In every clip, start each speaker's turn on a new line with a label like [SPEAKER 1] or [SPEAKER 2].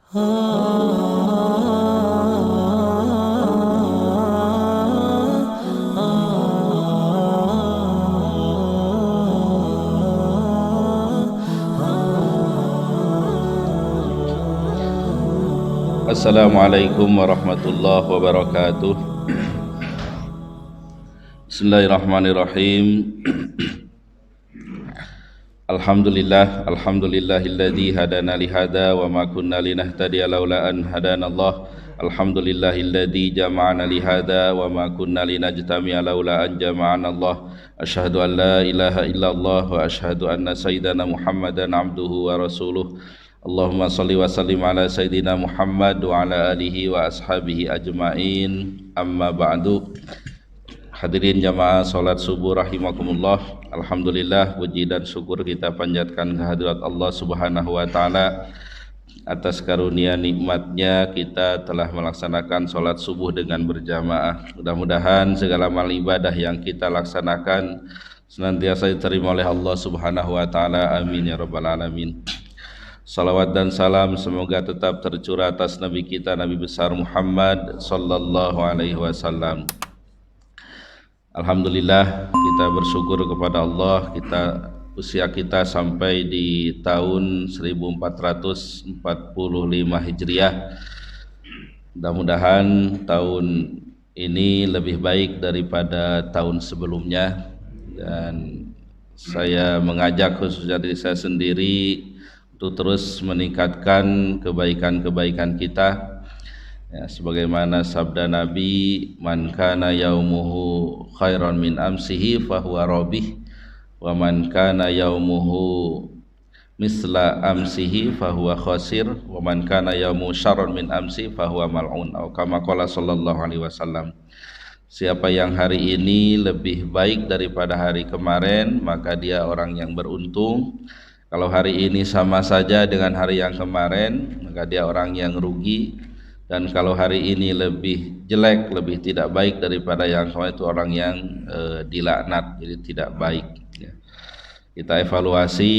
[SPEAKER 1] Assalamualaikum warahmatullahi wabarakatuh. Bismillahirrahmanirrahim. Alhamdulillahilladzi hadana li hada wa ma kunna linahtadiya laula an hadanallah. Alhamdulillahilladzi jama'ana li hada wa ma kunna linajtami'a laula an jama'anallah. Asyhadu an la ilaha illallah wa asyhadu anna sayyidana Muhammadan abduhu wa rasuluh. Allahumma salli wa sallim ala sayyidina Muhammad wa ala alihi wa ashabihi ajma'in. Amma ba'du. Hadirin jamaah salat subuh rahimakumullah. Alhamdulillah, puji dan syukur kita panjatkan kehadirat Allah Subhanahu wa taala atas karunia nikmatnya kita telah melaksanakan salat subuh dengan berjamaah. Mudah-mudahan segala amal ibadah yang kita laksanakan senantiasa diterima oleh Allah Subhanahu wa taala. Amin ya rabbal alamin. Salawat dan salam semoga tetap tercurah atas Nabi kita, Nabi besar Muhammad sallallahu alaihi wasallam. Alhamdulillah, kita bersyukur kepada Allah, usia kita sampai di tahun 1445 Hijriah. Mudah-mudahan tahun ini lebih baik daripada tahun sebelumnya, dan saya mengajak khususnya diri saya sendiri untuk terus meningkatkan kebaikan-kebaikan kita, ya, sebagaimana sabda Nabi, man kana yaumuhu khairan min amsihi fahuwa rabih wa man kana yaumuhu misla amsihi fahuwa khasir wa man kana yaumuhu syarran min amsi fahuwa mal'un, atau kama qala sallallahu alaihi wasallam. Siapa yang hari ini lebih baik daripada hari kemarin, maka dia orang yang beruntung. Kalau hari ini sama saja dengan hari yang kemarin, maka dia orang yang rugi. Dan kalau hari ini lebih jelek, lebih tidak baik daripada yang kemarin, itu orang yang dilaknat, jadi tidak baik, ya. Kita evaluasi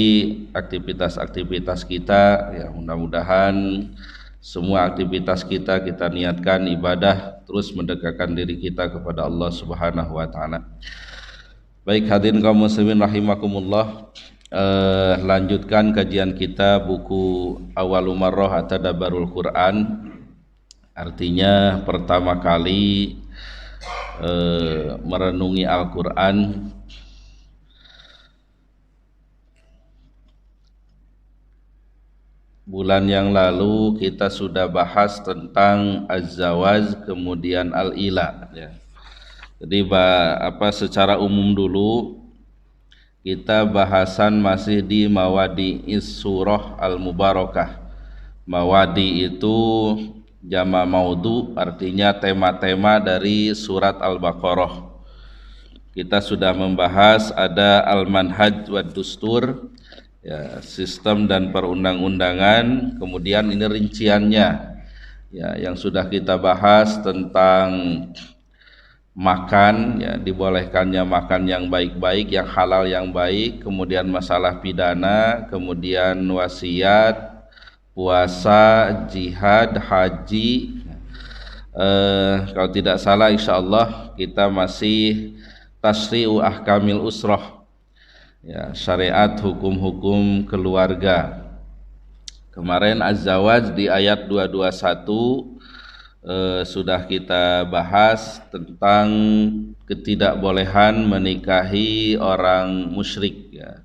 [SPEAKER 1] aktivitas-aktivitas kita, ya, mudah-mudahan semua aktivitas kita niatkan ibadah, terus mendekatkan diri kita kepada Allah Subhanahu wa taala. Baik, hadirin kaum muslimin rahimakumullah. Lanjutkan kajian kita buku Awwalu Marrah Tadabbarul Quran, artinya pertama kali merenungi Al-Quran. Bulan yang lalu kita sudah bahas tentang Az-Zawaj, kemudian Al-Ila, ya. Jadi secara umum dulu kita bahasan masih di Mawadi Surah Al-Mubarakah. Mawadi itu jama' maudu, artinya tema-tema dari surat Al-Baqarah. Kita sudah membahas ada Al-Manhaj wa Dustur, ya, sistem dan perundang-undangan. Kemudian ini rinciannya, ya, yang sudah kita bahas tentang makan, ya, dibolehkannya makan yang baik-baik, yang halal yang baik, kemudian masalah pidana, kemudian wasiat, puasa, jihad, haji. Kalau tidak salah insyaallah kita masih tasri'u ahkamil usrah, ya, syariat hukum-hukum keluarga. Kemarin Az-Zawaj di ayat 221 sudah kita bahas tentang ketidakbolehan menikahi orang musyrik, ya.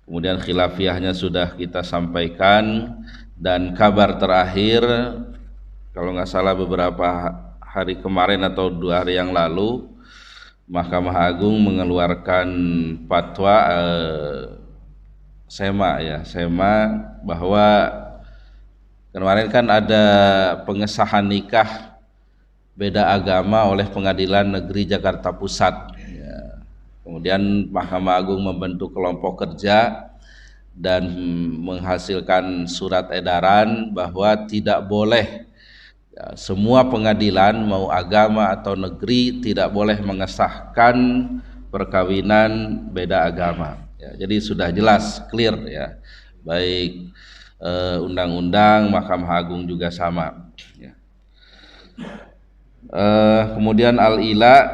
[SPEAKER 1] Kemudian khilafiyahnya sudah kita sampaikan, dan kabar terakhir kalau nggak salah beberapa hari kemarin atau 2 hari yang lalu, Mahkamah Agung mengeluarkan fatwa SEMA bahwa kemarin kan ada pengesahan nikah beda agama oleh Pengadilan Negeri Jakarta Pusat, ya. Kemudian Mahkamah Agung membentuk kelompok kerja dan menghasilkan surat edaran bahwa tidak boleh, ya, semua pengadilan mau agama atau negeri tidak boleh mengesahkan perkawinan beda agama, ya. Jadi sudah jelas, clear, ya, baik undang-undang, Mahkamah Agung juga sama. Ya. Kemudian al-ila,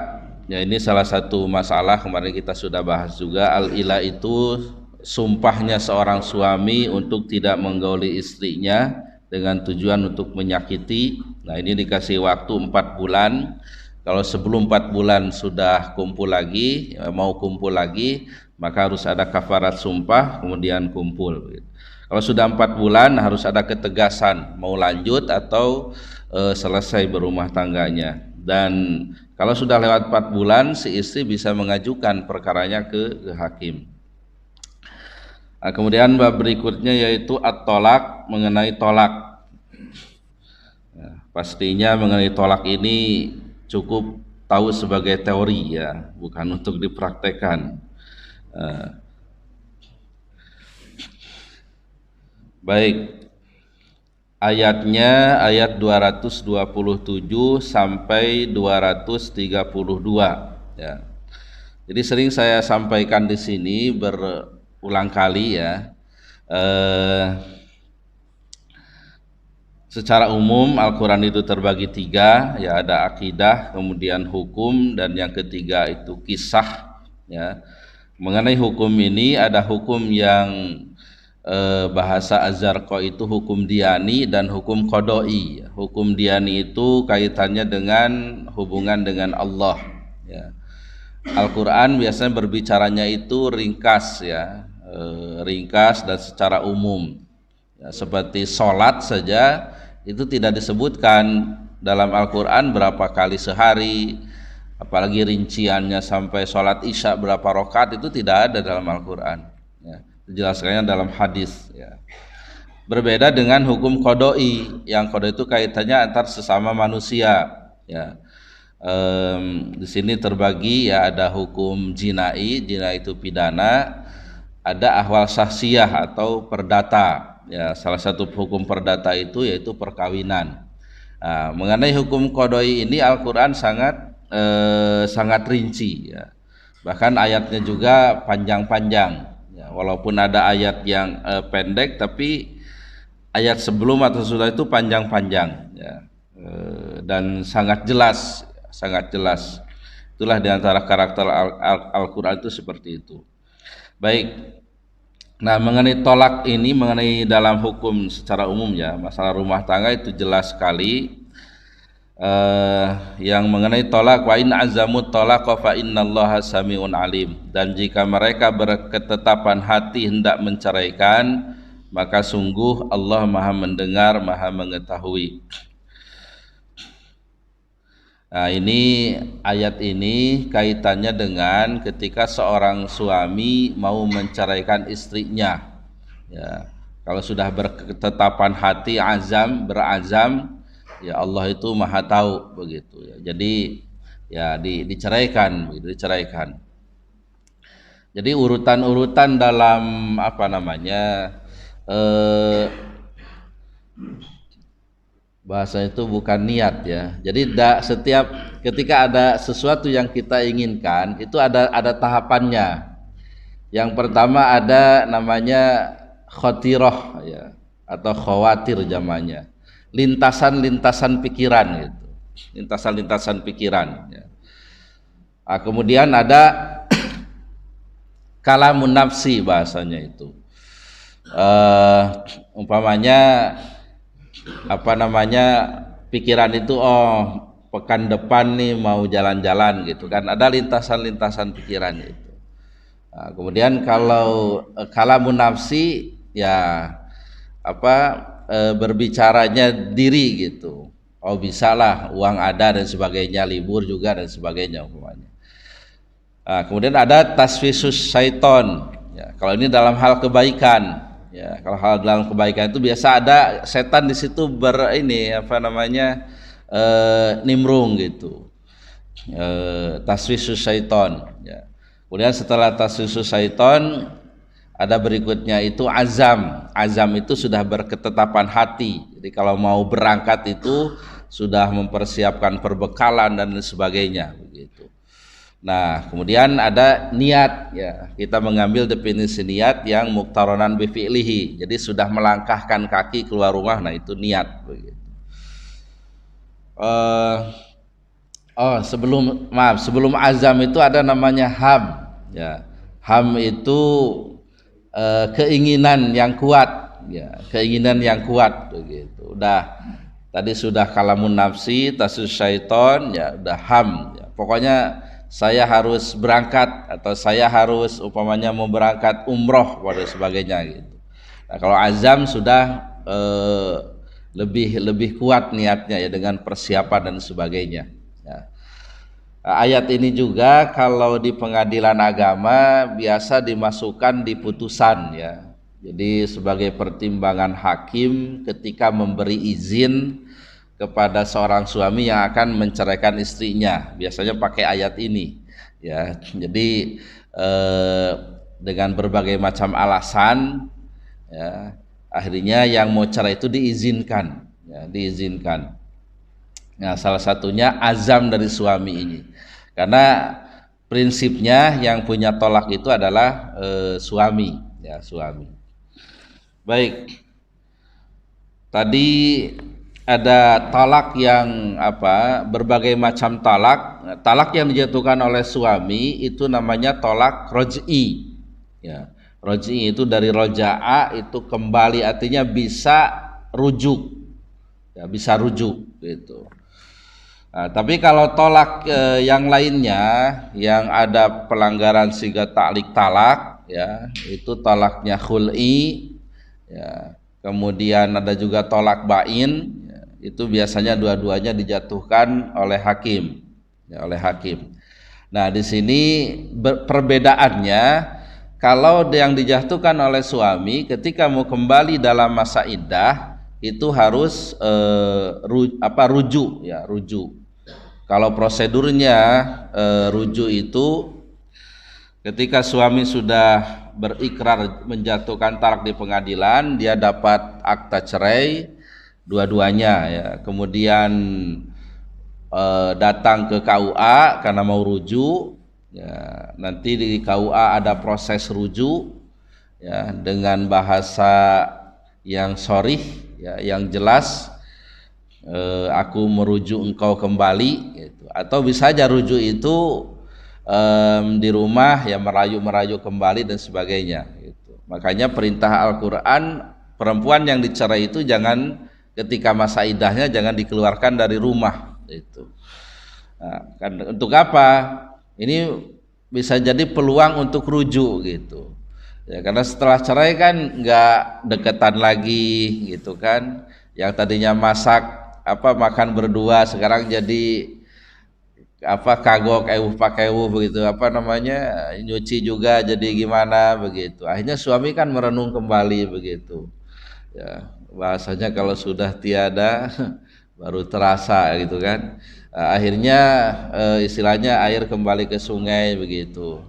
[SPEAKER 1] ya ini salah satu masalah kemarin kita sudah bahas juga. Al-ila itu sumpahnya seorang suami untuk tidak menggauli istrinya dengan tujuan untuk menyakiti. Nah ini dikasih waktu 4 bulan. Kalau sebelum 4 bulan sudah kumpul lagi, mau kumpul lagi, maka harus ada kafarat sumpah kemudian kumpul. Kalau sudah 4 bulan harus ada ketegasan mau lanjut atau selesai berumah tangganya. Dan kalau sudah lewat 4 bulan si istri bisa mengajukan perkaranya ke hakim. Nah, kemudian bab berikutnya yaitu at-tolak, mengenai tolak. Nah, pastinya mengenai tolak ini cukup tahu sebagai teori ya, bukan untuk dipraktekkan. Baik, ayatnya ayat 227 sampai 232 ya. Jadi sering saya sampaikan di sini berulang kali ya. Secara umum Al-Quran itu terbagi 3 ya, ada akidah, kemudian hukum, dan yang ketiga itu kisah ya. Mengenai hukum ini ada hukum yang bahasa Az-Zarqa itu hukum diani dan hukum qadai. Hukum diani itu kaitannya dengan hubungan dengan Allah ya. Al-Quran biasanya berbicaranya itu ringkas ya, ringkas dan secara umum ya, seperti sholat saja itu tidak disebutkan dalam Al-Quran berapa kali sehari, apalagi rinciannya sampai sholat isya berapa rakaat itu tidak ada dalam Al-Quran ya. Dijelaskannya dalam hadis ya. Berbeda dengan hukum qadai, yang qadai itu kaitannya antar sesama manusia ya. Di sini terbagi ya, ada hukum jinai, jinai itu pidana, ada ahwal sahsiyah atau perdata ya. Salah satu hukum perdata itu yaitu perkawinan. Nah, mengenai hukum qadai ini Al-Quran sangat rinci ya. Bahkan ayatnya juga panjang-panjang. Walaupun ada ayat yang pendek, tapi ayat sebelum atau sudah itu panjang-panjang ya, dan sangat jelas. Itulah diantara karakter Al-Quran itu seperti itu. Baik, nah mengenai tolak ini, mengenai dalam hukum secara umum ya, masalah rumah tangga itu jelas sekali. Yang mengenai tolak, wa in azamut tolaqa fa innallaha samiun alim, dan jika mereka berketetapan hati hendak menceraikan, maka sungguh Allah Maha mendengar, Maha mengetahui. Nah ini ayat ini kaitannya dengan ketika seorang suami mau menceraikan istrinya ya. Kalau sudah berketetapan hati, berazam ya, Allah itu Maha tahu begitu ya. Jadi ya diceraikan. Jadi urutan-urutan dalam bahasa itu bukan niat ya. Jadi setiap ketika ada sesuatu yang kita inginkan itu ada tahapannya. Yang pertama ada namanya khotirah ya, atau khawatir zamannya. Lintasan-lintasan pikiran gitu. Lintasan-lintasan pikiran ya. Nah, kemudian ada kalamun nafsi bahasanya itu. Umpamanya pikiran itu pekan depan nih mau jalan-jalan gitu kan, ada lintasan-lintasan pikiran itu. Nah, kemudian kalau kalamun nafsi ya berbicaranya diri gitu, bisalah uang ada dan sebagainya, libur juga dan sebagainya umpamanya. Nah, kemudian ada taswisus syaiton ya, kalau ini dalam hal kebaikan ya. Kalau hal dalam kebaikan itu biasa ada setan di situ nimrung gitu, taswisus syaiton ya. Kemudian setelah taswisus syaiton ada berikutnya itu azam. Azam itu sudah berketetapan hati. Jadi kalau mau berangkat itu sudah mempersiapkan perbekalan dan sebagainya begitu. Nah, kemudian ada niat ya. Kita mengambil definisi niat yang muqtaranan bi fi'lihi. Jadi sudah melangkahkan kaki keluar rumah, nah itu niat begitu. Sebelum azam itu ada namanya ham ya. Ham itu keinginan yang kuat ya, keinginan yang kuat begitu. Tadi sudah kalamun nafsi, tasus syaiton ya, udah ham ya. Pokoknya saya harus berangkat atau saya harus umpamanya mau berangkat umroh pada sebagainya gitu. Nah, kalau azam sudah lebih kuat niatnya ya, dengan persiapan dan sebagainya ya. Ayat ini juga kalau di pengadilan agama biasa dimasukkan di putusan ya. Jadi sebagai pertimbangan hakim ketika memberi izin kepada seorang suami yang akan menceraikan istrinya, biasanya pakai ayat ini ya. Jadi dengan berbagai macam alasan ya, akhirnya yang mau cerai itu diizinkan ya, diizinkan. Nah, salah satunya azam dari suami ini, karena prinsipnya yang punya tolak itu adalah suami ya, suami. Baik, tadi ada talak yang berbagai macam talak. Talak yang dijatuhkan oleh suami itu namanya tolak roj'i ya. Roj'i itu dari roja'a, itu kembali, artinya bisa rujuk ya, bisa rujuk gitu. Nah, tapi kalau tolak yang lainnya yang ada pelanggaran siga ta'liq talak ya, itu tolaknya khul'i ya. Kemudian ada juga tolak bain. Itu biasanya dua-duanya dijatuhkan oleh hakim ya, oleh hakim. Nah, di sini perbedaannya, kalau yang dijatuhkan oleh suami ketika mau kembali dalam masa iddah itu harus rujuk ya, rujuk. Kalau prosedurnya rujuk itu ketika suami sudah berikrar menjatuhkan talak di pengadilan, dia dapat akta cerai dua-duanya ya, kemudian datang ke KUA karena mau rujuk ya. Nanti di KUA ada proses rujuk ya, dengan bahasa yang sharih ya, yang jelas, aku merujuk engkau kembali gitu. Atau bisa aja rujuk itu di rumah ya, merayu kembali dan sebagainya gitu. Makanya perintah Al-Quran, perempuan yang dicerai itu jangan, ketika masa iddahnya jangan dikeluarkan dari rumah itu. Nah, kan untuk apa? Ini bisa jadi peluang untuk rujuk gitu ya, karena setelah cerai kan nggak deketan lagi gitu kan. Yang tadinya makan berdua sekarang jadi kagok pakai begitu, nyuci juga jadi gimana begitu. Akhirnya suami kan merenung kembali begitu ya. Bahasanya kalau sudah tiada baru terasa gitu kan. Akhirnya istilahnya air kembali ke sungai begitu.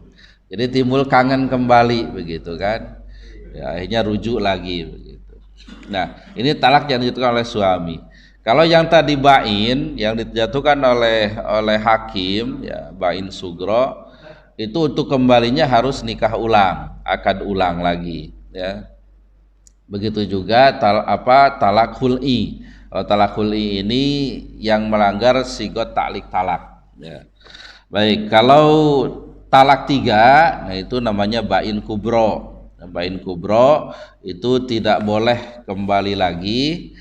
[SPEAKER 1] Jadi timbul kangen kembali begitu kan ya, akhirnya rujuk lagi begitu. Nah, ini talak yang dijatuhkan oleh suami. Kalau yang tadi bain yang dijatuhkan oleh hakim ya, bain sugro, itu untuk kembalinya harus nikah ulang, akad ulang lagi ya. Begitu juga talak khul'i. Talak khul'i ini yang melanggar sigot ta'liq talak ya. Baik, kalau talak 3, nah itu namanya bain kubro. Nah, bain kubro itu tidak boleh kembali lagi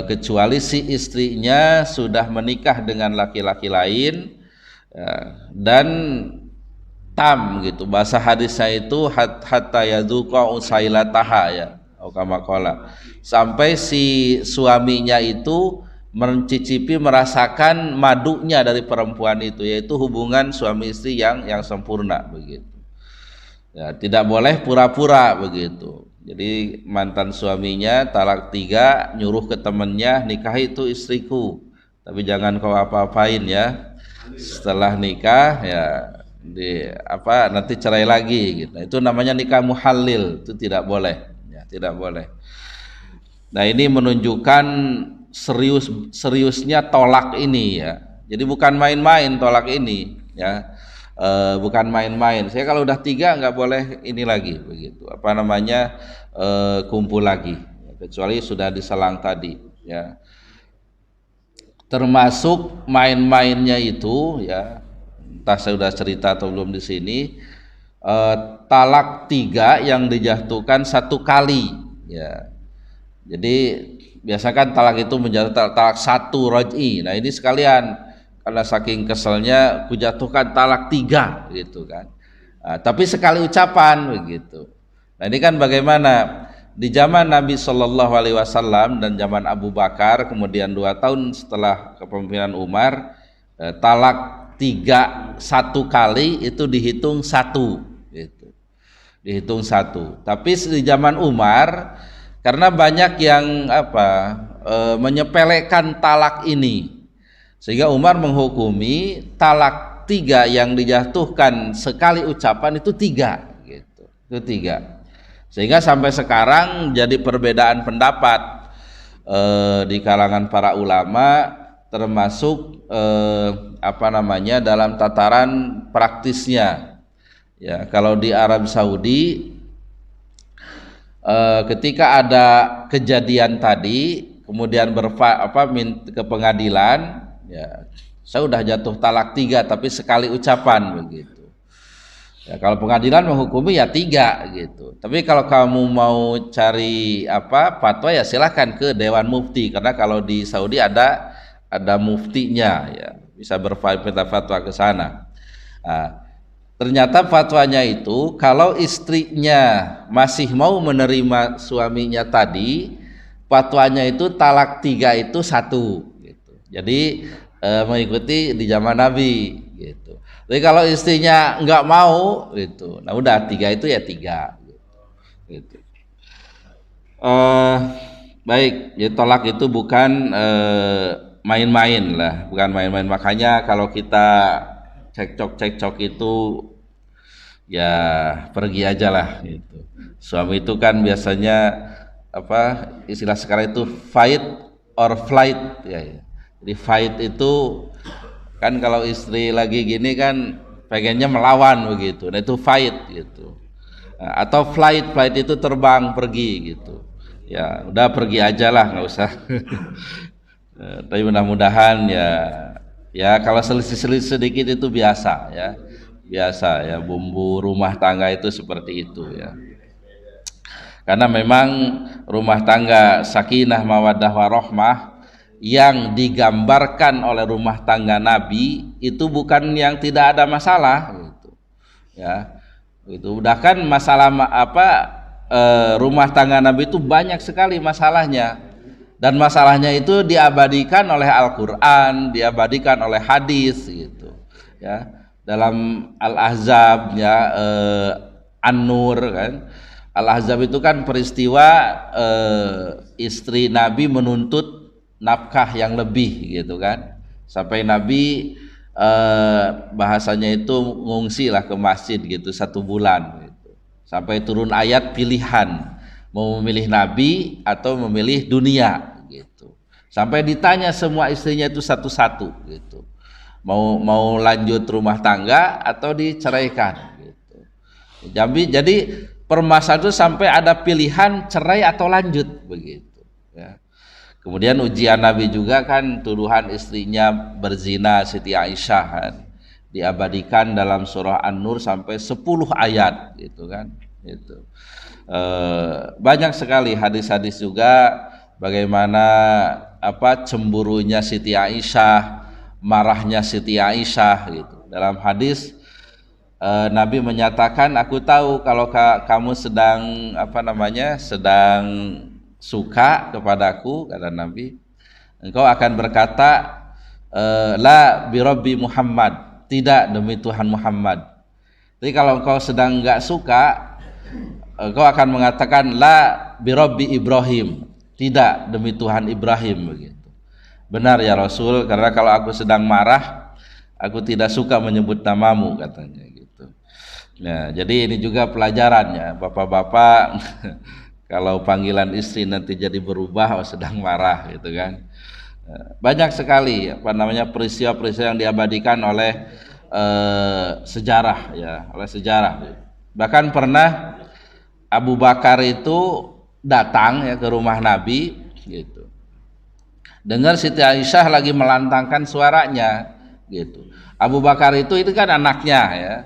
[SPEAKER 1] kecuali si istrinya sudah menikah dengan laki-laki lain ya, dan tam gitu. Bahasa hadisnya itu hatta yadzuqa usailataha ya, kamakola, sampai si suaminya itu mencicipi, merasakan madunya dari perempuan itu, yaitu hubungan suami istri yang sempurna begitu ya. Tidak boleh pura-pura begitu. Jadi mantan suaminya talak 3 nyuruh ke temannya, nikah itu istriku tapi jangan kau apa-apain ya, setelah nikah ya nanti cerai lagi gitu. Itu namanya nikah muhallil, itu tidak boleh ya, tidak boleh. Nah, ini menunjukkan seriusnya tolak ini ya. Jadi bukan main-main tolak ini ya. bukan main-main. Saya kalau udah 3 nggak boleh ini lagi begitu. Kumpul lagi, kecuali sudah diselang tadi ya. Termasuk main-mainnya itu ya, entah saya sudah cerita atau belum di sini, talak 3 yang dijatuhkan 1 kali ya. Jadi biasa kan talak itu menjadi talak 1 raj'i. Nah ini sekalian karena saking keselnya kujatuhkan talak 3 gitu kan. Nah, tapi sekali ucapan begitu. Nah ini kan bagaimana di zaman Nabi Shallallahu Alaihi Wasallam dan zaman Abu Bakar, kemudian 2 tahun setelah kepemimpinan Umar, talak 3 1 kali itu dihitung 1 gitu. Dihitung 1. Tapi di zaman Umar karena banyak yang menyepelekan talak ini, sehingga Umar menghukumi talak 3 yang dijatuhkan sekali ucapan itu 3 gitu. Itu 3. Sehingga sampai sekarang jadi perbedaan pendapat di kalangan para ulama, termasuk dalam tataran praktisnya. Ya, kalau di Arab Saudi ketika ada kejadian tadi kemudian ke pengadilan, ya saya udah jatuh talak 3 tapi sekali ucapan begitu. Ya, kalau pengadilan menghukumi ya 3 gitu. Tapi kalau kamu mau cari fatwa ya silahkan ke Dewan Mufti, karena kalau di Saudi ada muftinya ya, bisa berfatwa ke sana. Nah, ternyata fatwanya itu kalau istrinya masih mau menerima suaminya tadi, fatwanya itu talak 3 itu 1 gitu. Jadi mengikuti di zaman Nabi gitu. Tapi kalau istrinya nggak mau gitu, nah udah 3 itu ya 3 gitu. Baik, ya tolak itu bukan main-main lah, bukan main-main. Makanya kalau kita cekcok itu ya pergi aja lah gitu. Suami itu kan biasanya istilah sekarang itu fight or flight ya. Jadi fight itu kan kalau istri lagi gini kan pengennya melawan begitu. Nah itu fight gitu. Nah, atau flight itu terbang pergi gitu. Ya udah pergi aja lah, nggak usah. Tapi mudah-mudahan ya kalau selisih sedikit itu biasa ya, bumbu rumah tangga itu seperti itu ya. Karena memang rumah tangga sakinah mawaddah warahmah yang digambarkan oleh rumah tangga Nabi itu bukan yang tidak ada masalah gitu. Ya. Itu udah kan masalah rumah tangga Nabi itu banyak sekali masalahnya. Dan masalahnya itu diabadikan oleh Al-Quran, diabadikan oleh hadis gitu ya. Dalam Al-Ahzab ya, An-Nur kan, Al-Ahzab itu kan peristiwa istri Nabi menuntut nafkah yang lebih gitu kan, sampai Nabi bahasanya itu ngungsi lah ke masjid gitu 1 bulan gitu. Sampai turun ayat pilihan, mau memilih Nabi atau memilih dunia gitu. Sampai ditanya semua istrinya itu satu-satu gitu. Mau lanjut rumah tangga atau diceraikan gitu. Jadi permasalahan itu sampai ada pilihan cerai atau lanjut begitu ya. Kemudian ujian Nabi juga kan tuduhan istrinya berzina Siti Aisyah kan, diabadikan dalam surah An-Nur sampai 10 ayat gitu kan gitu. Banyak sekali hadis-hadis juga bagaimana cemburunya Siti Aisyah, marahnya Siti Aisyah gitu. Dalam hadis Nabi menyatakan, aku tahu kalau kamu sedang sedang suka kepadaku, kata Nabi, engkau akan berkata la birabbi Muhammad, tidak demi Tuhan Muhammad. Tapi kalau engkau sedang enggak suka, engkau akan mengatakan la birabbi Ibrahim, tidak demi Tuhan Ibrahim begitu. Benar ya Rasul, karena kalau aku sedang marah, aku tidak suka menyebut namamu, katanya gitu. Nah, jadi ini juga pelajarannya, bapak-bapak kalau panggilan istri nanti jadi berubah sedang marah gitu kan. Banyak sekali peristiwa-peristiwa yang diabadikan oleh sejarah ya, oleh sejarah. Bahkan pernah Abu Bakar itu datang ya ke rumah Nabi gitu. Dengar Siti Aisyah lagi melantangkan suaranya gitu. Abu Bakar itu kan anaknya ya.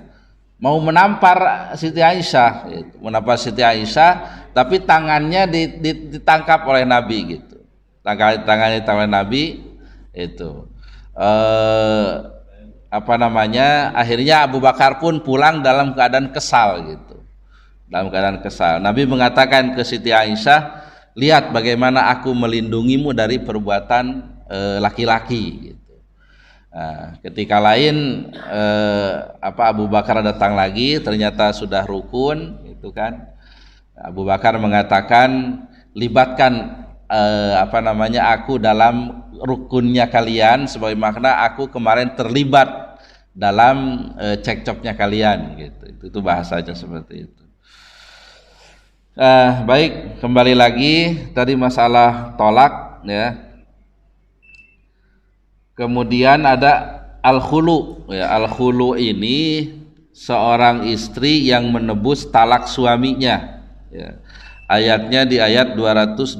[SPEAKER 1] Mau menampar Siti Aisyah gitu. Menampar Siti Aisyah tapi tangannya ditangkap oleh Nabi gitu. Tangannya oleh Nabi itu. Akhirnya Abu Bakar pun pulang dalam keadaan kesal gitu. Dalam keadaan kesal. Nabi mengatakan ke Siti Aisyah, lihat bagaimana aku melindungimu dari perbuatan laki-laki gitu. Nah, ketika lain Abu Bakar datang lagi, ternyata sudah rukun gitu kan. Abu Bakar mengatakan, libatkan aku dalam rukunnya kalian, sebagai makna aku kemarin terlibat dalam cekcoknya kalian gitu. Itu bahasanya seperti itu. Baik, kembali lagi tadi masalah tolak ya. Kemudian ada al-khulu ya. Al-khulu ini seorang istri yang menebus talak suaminya ya. Ayatnya di ayat 229.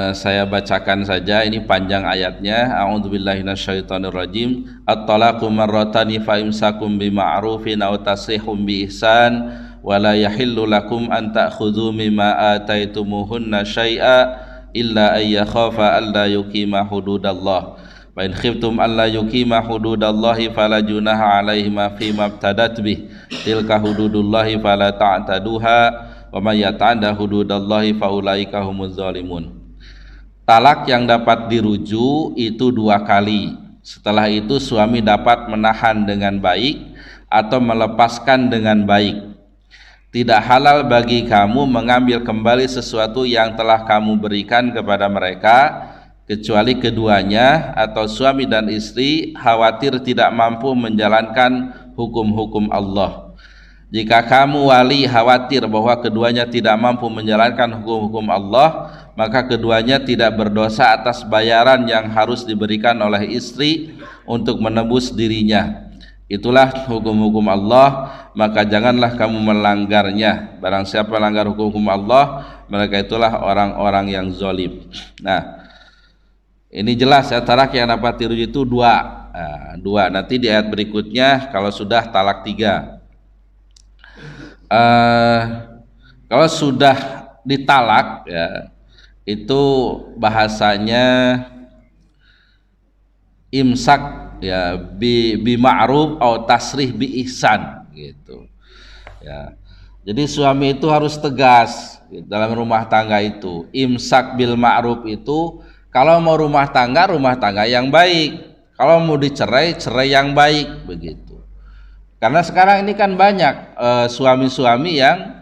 [SPEAKER 1] Saya bacakan saja, ini panjang ayatnya. A'udzubillahi minasyaitonirrajim. At-talaqu marratani fa imsakum bima'rufin aw tasrihum bi ihsan wa la yahillu lakum an ta'khudhu mimma ataitumuhunna syai'a illa ay yakhafa alla yuqima hududallah. Wa in khiftum alla yuqima hududallahi fala junaha 'alaihima fima ibtadat bih. Tilka hududullahi fala ta'taduha wa may yata'adda hududallahi faulaika humuz zalimun. Talak yang dapat dirujuk itu 2 kali. Setelah itu suami dapat menahan dengan baik atau melepaskan dengan baik. Tidak halal bagi kamu mengambil kembali sesuatu yang telah kamu berikan kepada mereka, kecuali keduanya atau suami dan istri khawatir tidak mampu menjalankan hukum-hukum Allah. Jika kamu wali khawatir bahwa keduanya tidak mampu menjalankan hukum-hukum Allah, maka keduanya tidak berdosa atas bayaran yang harus diberikan oleh istri untuk menebus dirinya. Itulah hukum-hukum Allah, maka janganlah kamu melanggarnya. Barang siapa melanggar hukum-hukum Allah, mereka itulah orang-orang yang zalim. Nah, ini jelas ya, talak yang dapat dirujuk itu 2. Nanti di ayat berikutnya kalau sudah talak 3. Kalau sudah ditalak ya, itu bahasanya imsak ya, bi ma'ruf atau tasrih bi ihsan gitu ya. Jadi suami itu harus tegas gitu, dalam rumah tangga itu. Imsak bil ma'ruf itu kalau mau rumah tangga yang baik, kalau mau dicerai yang baik begitu. Karena sekarang ini kan banyak suami-suami yang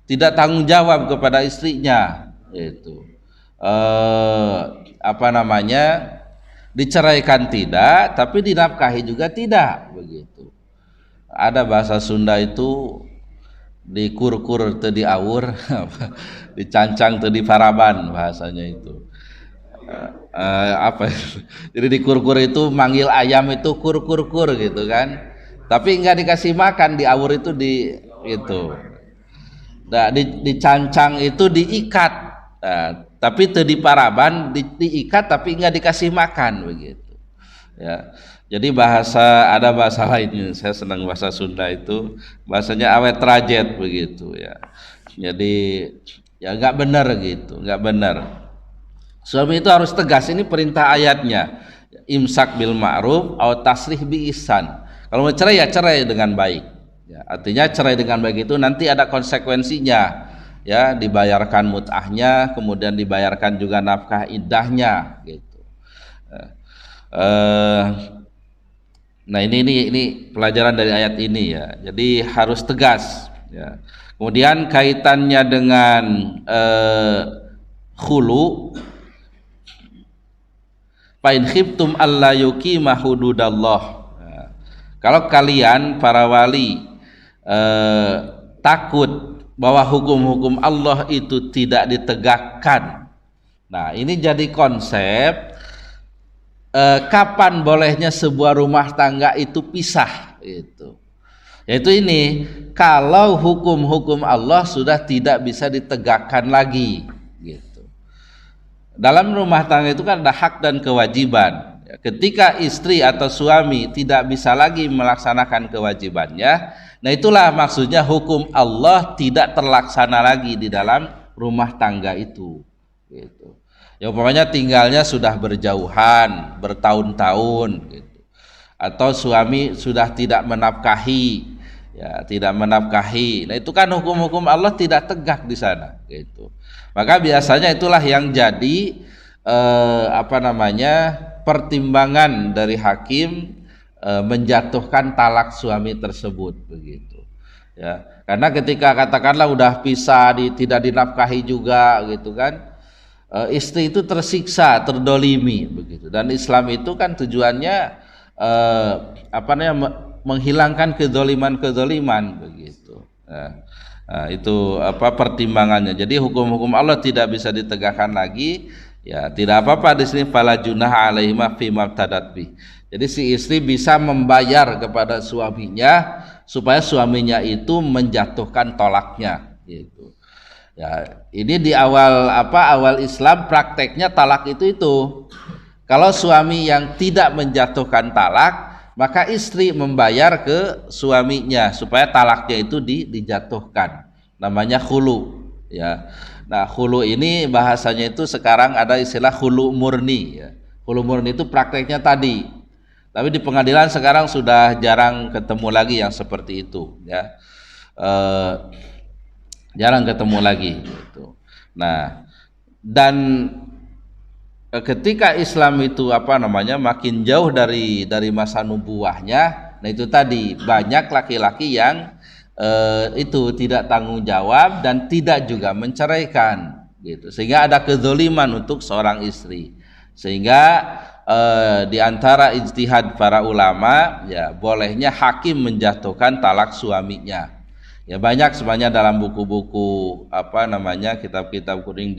[SPEAKER 1] tidak tanggung jawab kepada istrinya itu. Diceraikan tidak, tapi dinafkahi juga tidak begitu. Ada bahasa Sunda itu dikur-kur teu diawur, dicancang teu diparaban bahasanya itu. Jadi dikur-kur itu manggil ayam itu kur-kur-kur gitu kan. Tapi enggak dikasih makan, diawur itu dicancang itu diikat. Tapi teu diparaban, diikat tapi enggak dikasih makan begitu. Ya. Jadi ada bahasa lainnya. Saya senang bahasa Sunda itu, bahasanya awet trajet begitu ya. Jadi ya enggak benar gitu, enggak benar. Suami itu harus tegas, ini perintah ayatnya. Imsak bil ma'ruf atau tasrih bi ihsan. Kalau mau cerai ya cerai dengan baik ya, artinya cerai dengan baik itu nanti ada konsekuensinya ya, dibayarkan mut'ahnya, kemudian dibayarkan juga nafkah iddahnya gitu. Nah ini pelajaran dari ayat ini ya, jadi harus tegas ya. Kemudian kaitannya dengan khulu, fa in khiftum alla yuqima hududallah. Kalau kalian para wali takut bahwa hukum-hukum Allah itu tidak ditegakkan. Nah, ini jadi konsep kapan bolehnya sebuah rumah tangga itu pisah itu. Yaitu ini, kalau hukum-hukum Allah sudah tidak bisa ditegakkan lagi gitu. Dalam rumah tangga itu kan ada hak dan kewajiban. Ketika istri atau suami tidak bisa lagi melaksanakan kewajibannya, nah itulah maksudnya hukum Allah tidak terlaksana lagi di dalam rumah tangga itu gitu. Ya umpamanya tinggalnya sudah berjauhan bertahun-tahun gitu. Atau suami sudah tidak menafkahi, ya tidak menafkahi. Nah itu kan hukum-hukum Allah tidak tegak di sana gitu. Maka biasanya itulah yang jadi pertimbangan dari hakim menjatuhkan talak suami tersebut begitu. Ya, karena ketika katakanlah udah pisah, tidak dinafkahi juga gitu kan, istri itu tersiksa, terdolimi begitu. Dan Islam itu kan tujuannya menghilangkan kedoliman begitu. Itu pertimbangannya. Jadi hukum-hukum Allah tidak bisa ditegakkan lagi. Ya tidak apa-apa di sini fala junaha alaihima fima tadat bi. Jadi si istri bisa membayar kepada suaminya supaya suaminya itu menjatuhkan tolaknya gitu. Ya, ini di awal Islam prakteknya talak itu. Kalau suami yang tidak menjatuhkan talak, maka istri membayar ke suaminya supaya talaknya itu dijatuhkan. Namanya khulu ya. Nah, khulu ini bahasanya itu sekarang ada istilah khulu murni ya. Khulu murni itu prakteknya tadi. Tapi di pengadilan sekarang sudah jarang ketemu lagi yang seperti itu ya. Jarang ketemu lagi gitu. Nah, dan ketika Islam itu makin jauh dari masa nubuahnya, nah itu tadi banyak laki-laki yang itu tidak tanggung jawab dan tidak juga menceraikan gitu, sehingga ada kezoliman untuk seorang istri. Sehingga di antara ijtihad para ulama ya bolehnya hakim menjatuhkan talak suaminya. Ya banyak sebenarnya dalam buku-buku kitab-kitab kuning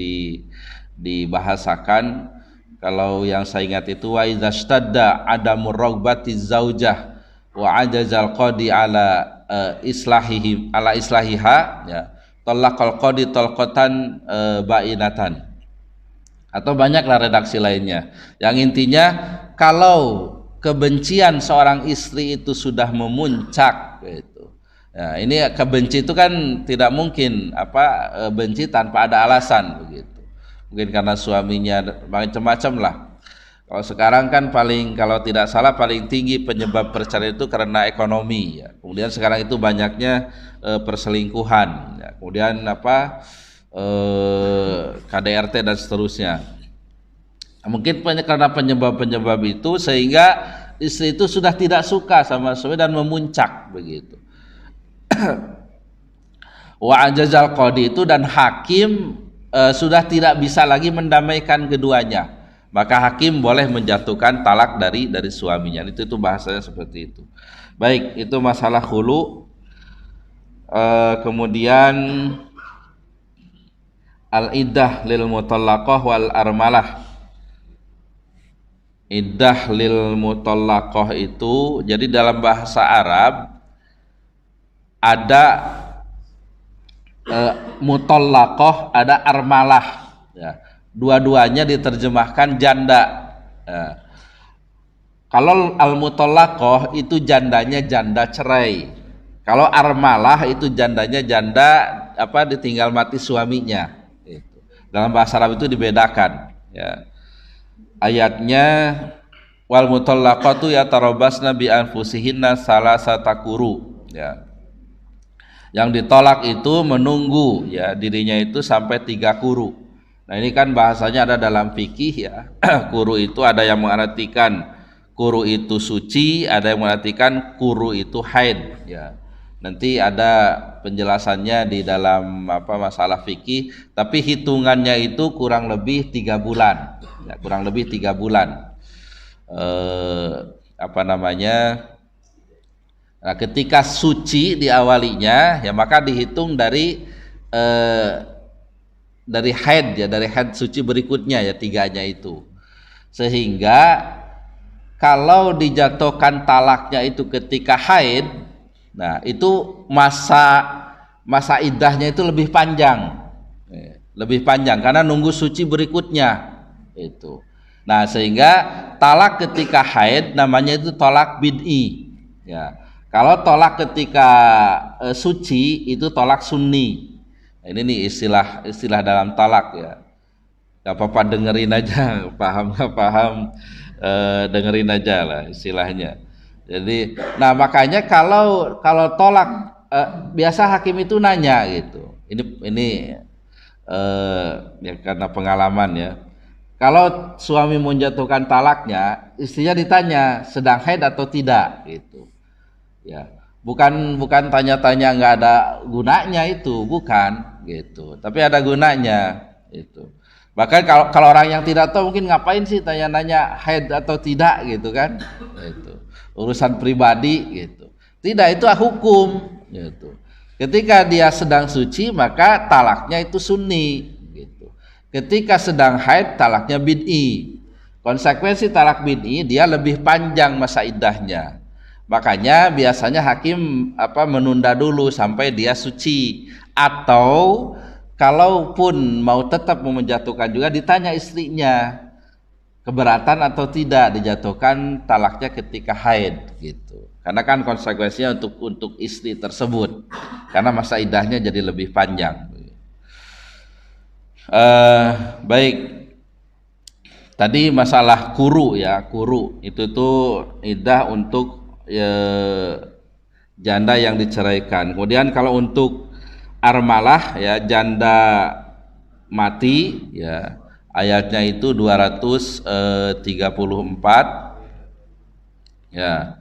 [SPEAKER 1] dibahasakan. Kalau yang saya ingat itu wa idza stadda adamur ragbati zaujah wa ajazal qadi ala islahiha ya talaqal qadi talqatan bainatan, atau banyaklah redaksi lainnya yang intinya kalau kebencian seorang istri itu sudah memuncak gitu. Ya, ini kebenci itu kan tidak mungkin benci tanpa ada alasan begitu. Mungkin karena suaminya macam-macam lah. Kalau sekarang kan kalau tidak salah paling tinggi penyebab perceraian itu karena ekonomi ya. Kemudian sekarang itu banyaknya perselingkuhan ya. Kemudian KDRT dan seterusnya. Mungkin karena penyebab-penyebab itu sehingga istri itu sudah tidak suka sama suami dan memuncak begitu. Wa ajazal qadi itu, dan hakim sudah tidak bisa lagi mendamaikan keduanya. Maka hakim boleh menjatuhkan talak dari suaminya. Itu bahasanya seperti itu. Baik, itu masalah khulu. Kemudian al-iddah lil mutallaqah wal armalah. Iddah lil mutallaqah itu jadi dalam bahasa Arab ada mutallaqah, ada armalah ya. Dua-duanya diterjemahkan janda ya. Kalau al-mutallaqah itu jandanya janda cerai. Kalau armalah itu jandanya janda ditinggal mati suaminya gitu. Dalam bahasa Arab itu dibedakan ya. Ayatnya wal mutallaqatu yatarabasna bi anfusihinna salasata quru ya. Yang ditolak itu menunggu ya dirinya itu sampai 3 quru. Nah ini kan bahasanya ada dalam fikih ya. Quru itu ada yang mengartikan quru itu suci, ada yang mengartikan quru itu haid ya. Nanti ada penjelasannya di dalam masalah fikih, tapi hitungannya itu kurang lebih 3 bulan. Ya, kurang lebih 3 bulan. Nah, ketika suci diawalinya ya maka dihitung dari haid ya, dari haid suci berikutnya ya 3-nya itu. Sehingga kalau dijatuhkan talaknya itu ketika haid, nah itu masa iddahnya itu lebih panjang. Lebih panjang karena nunggu suci berikutnya itu. Nah, sehingga talak ketika haid namanya itu talak bid'i. Ya. Kalau tolak ketika suci itu tolak sunni. Nah, ini nih istilah dalam talak ya. Gak apa-apa dengerin aja, paham gak paham dengerin aja lah istilahnya. Jadi, nah makanya kalau tolak biasa hakim itu nanya gitu. Ini ya karena pengalaman ya. Kalau suami menjatuhkan talaknya, istrinya ditanya sedang haid atau tidak gitu. Ya, bukan tanya-tanya nggak ada gunanya itu, bukan gitu. Tapi ada gunanya itu. Bahkan kalau orang yang tidak tahu mungkin ngapain sih tanya-nanya haid atau tidak gitu kan? Itu urusan pribadi gitu. Tidak, itu hukum gitu. Ketika dia sedang suci maka talaknya itu sunni gitu. Ketika sedang haid talaknya bid'i. Konsekuensi talak bid'i dia lebih panjang masa iddahnya. Makanya biasanya hakim menunda dulu sampai dia suci, atau kalaupun mau tetap menjatuhkan juga ditanya istrinya keberatan atau tidak dijatuhkan talaknya ketika haid gitu. Karena kan konsekuensinya untuk istri tersebut, karena masa iddahnya jadi lebih panjang. Baik, tadi masalah kuru ya, kuru itu tuh iddah untuk janda yang diceraikan. Kemudian kalau untuk armalah ya, janda mati ya, ayatnya itu 234 ya.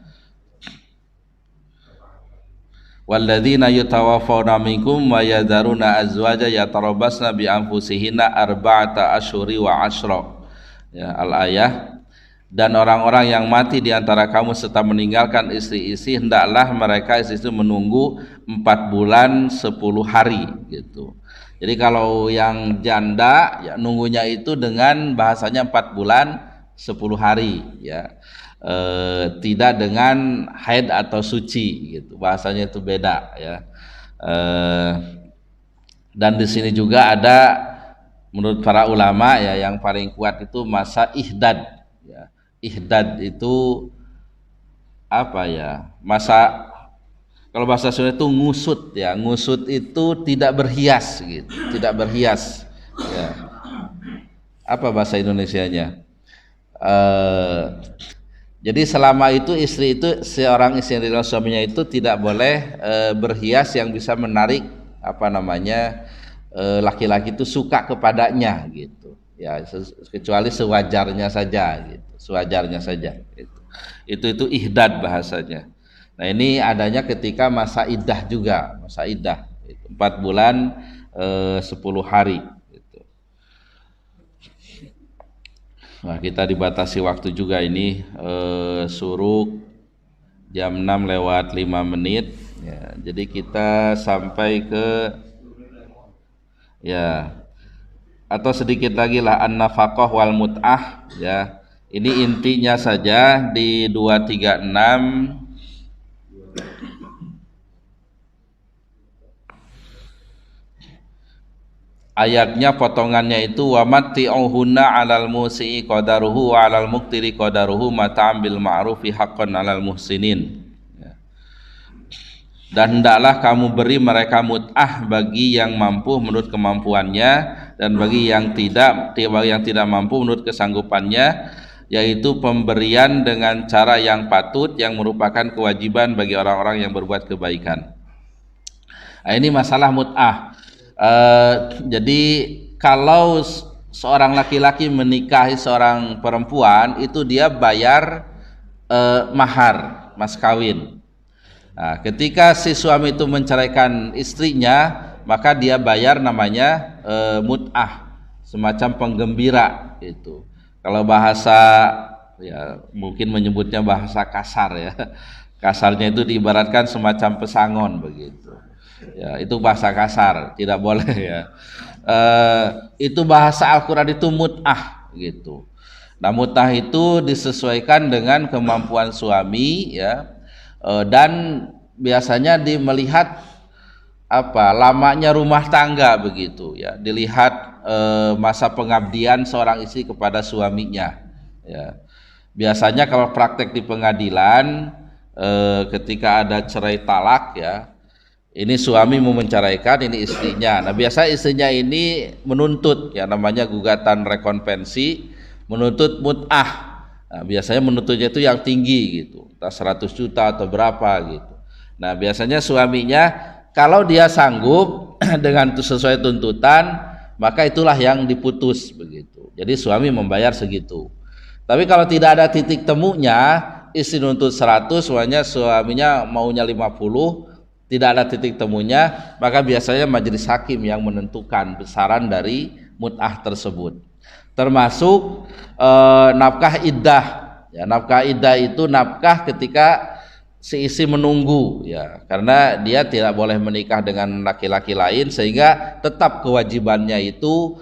[SPEAKER 1] Walladzina yatawaffawna minkum wa yadharuna azwaja yatarabbasna bi anfusihinna arba'ata asyhuri wa asyra. Ya, al-ayah. Dan orang-orang yang mati di antara kamu serta meninggalkan istri-istri, hendaklah mereka istri itu menunggu 4 bulan 10 hari gitu. Jadi kalau yang janda ya nunggunya itu dengan bahasanya 4 bulan 10 hari ya. Tidak dengan haid atau suci gitu, bahasanya itu beda ya. Dan di sini juga ada menurut para ulama ya yang paling kuat itu masa ihdad ya. Ihdad itu apa ya, masa, kalau bahasa Sunda itu ngusut ya. Ngusut itu tidak berhias gitu, tidak berhias ya. Apa bahasa Indonesianya? Jadi selama itu seorang istri dan suaminya itu tidak boleh berhias yang bisa menarik laki-laki itu suka kepadanya gitu ya, kecuali sewajarnya saja gitu, sewajarnya saja gitu. Itu ihdad bahasanya. Nah ini adanya ketika masa iddah juga, masa iddah itu 4 bulan 10 hari. Nah, kita dibatasi waktu juga ini, suruk jam 6 lewat 5 menit ya, jadi kita sampai ke ya, atau sedikit lagi lah an-nafaqah wal mut'ah ya. Ini intinya saja di 236 ayatnya, potongannya itu wa matti'uhunna 'alal musi'i qadaruhu wa 'alal muqtiri qadaruhu mata'am bil ma'rufi haqqan 'alal muhsinin ya. Dan hendaklah kamu beri mereka mut'ah bagi yang mampu menurut kemampuannya, dan bagi yang tidak mampu menurut kesanggupannya, yaitu pemberian dengan cara yang patut yang merupakan kewajiban bagi orang-orang yang berbuat kebaikan. Nah, ini masalah mut'ah. Jadi kalau seorang laki-laki menikahi seorang perempuan itu dia bayar mahar, mas kawin. Nah, ketika si suami itu menceraikan istrinya, maka dia bayar namanya mut'ah, semacam penggembira itu. Kalau bahasa ya mungkin menyebutnya bahasa kasar ya. Kasarnya itu diibaratkan semacam pesangon begitu. Ya, itu bahasa kasar, tidak boleh ya. Itu bahasa Al-Qur'an itu mut'ah gitu. Nah, mut'ah itu disesuaikan dengan kemampuan suami ya, dan biasanya melihat lamanya rumah tangga begitu ya, dilihat masa pengabdian seorang istri kepada suaminya ya. Biasanya kalau praktek di pengadilan ketika ada cerai talak ya, ini suami mau menceraikan ini istrinya. Nah, biasa istrinya ini menuntut ya, namanya gugatan rekonvensi, menuntut mut'ah. Nah, biasanya menuntutnya itu yang tinggi gitu, entah 100 juta atau berapa gitu. Nah, biasanya suaminya kalau dia sanggup dengan sesuai tuntutan, maka itulah yang diputus begitu. Jadi suami membayar segitu. Tapi kalau tidak ada titik temunya, istri nuntut 100, suaminya maunya 50, tidak ada titik temunya, maka biasanya majelis hakim yang menentukan besaran dari mut'ah tersebut. Termasuk nafkah iddah. Ya, nafkah iddah itu nafkah ketika si istri menunggu ya, karena dia tidak boleh menikah dengan laki-laki lain, sehingga tetap kewajibannya itu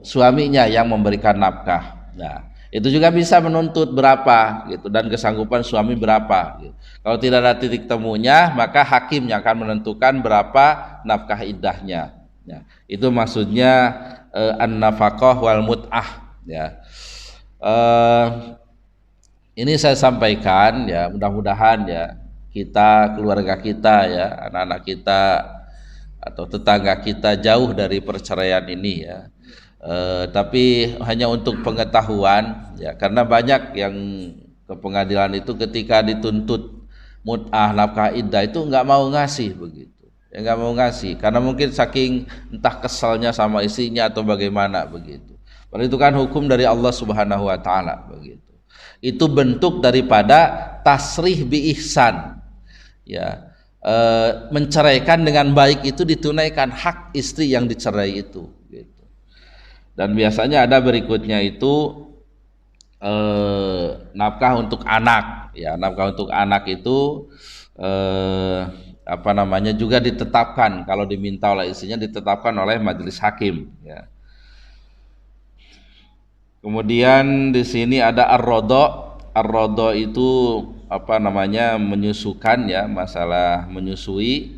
[SPEAKER 1] suaminya yang memberikan nafkah. Nah, itu juga bisa menuntut berapa gitu, dan kesanggupan suami berapa gitu. Kalau tidak ada titik temunya, maka hakim yang akan menentukan berapa nafkah iddahnya ya. Itu maksudnya an-nafaqah wal mut'ah ya. Ini saya sampaikan ya, mudah-mudahan ya kita, keluarga kita ya, anak-anak kita atau tetangga kita jauh dari perceraian ini ya. Tapi hanya untuk pengetahuan ya, karena banyak yang ke pengadilan itu ketika dituntut mut'ah nafkah iddah itu nggak mau ngasih begitu ya, nggak mau ngasih karena mungkin saking entah kesalnya sama istrinya atau bagaimana begitu. Padahal itu kan hukum dari Allah Subhanahu wa taala begitu. Itu bentuk daripada tasrih bi ihsan ya, menceraikan dengan baik itu ditunaikan hak istri yang dicerai itu gitu. Dan biasanya ada berikutnya itu nafkah untuk anak ya, nafkah untuk anak itu juga ditetapkan, kalau diminta oleh istrinya ditetapkan oleh majelis hakim ya. Kemudian di sini ada ar-rodha. Ar-rodha itu menyusukan ya, masalah menyusui.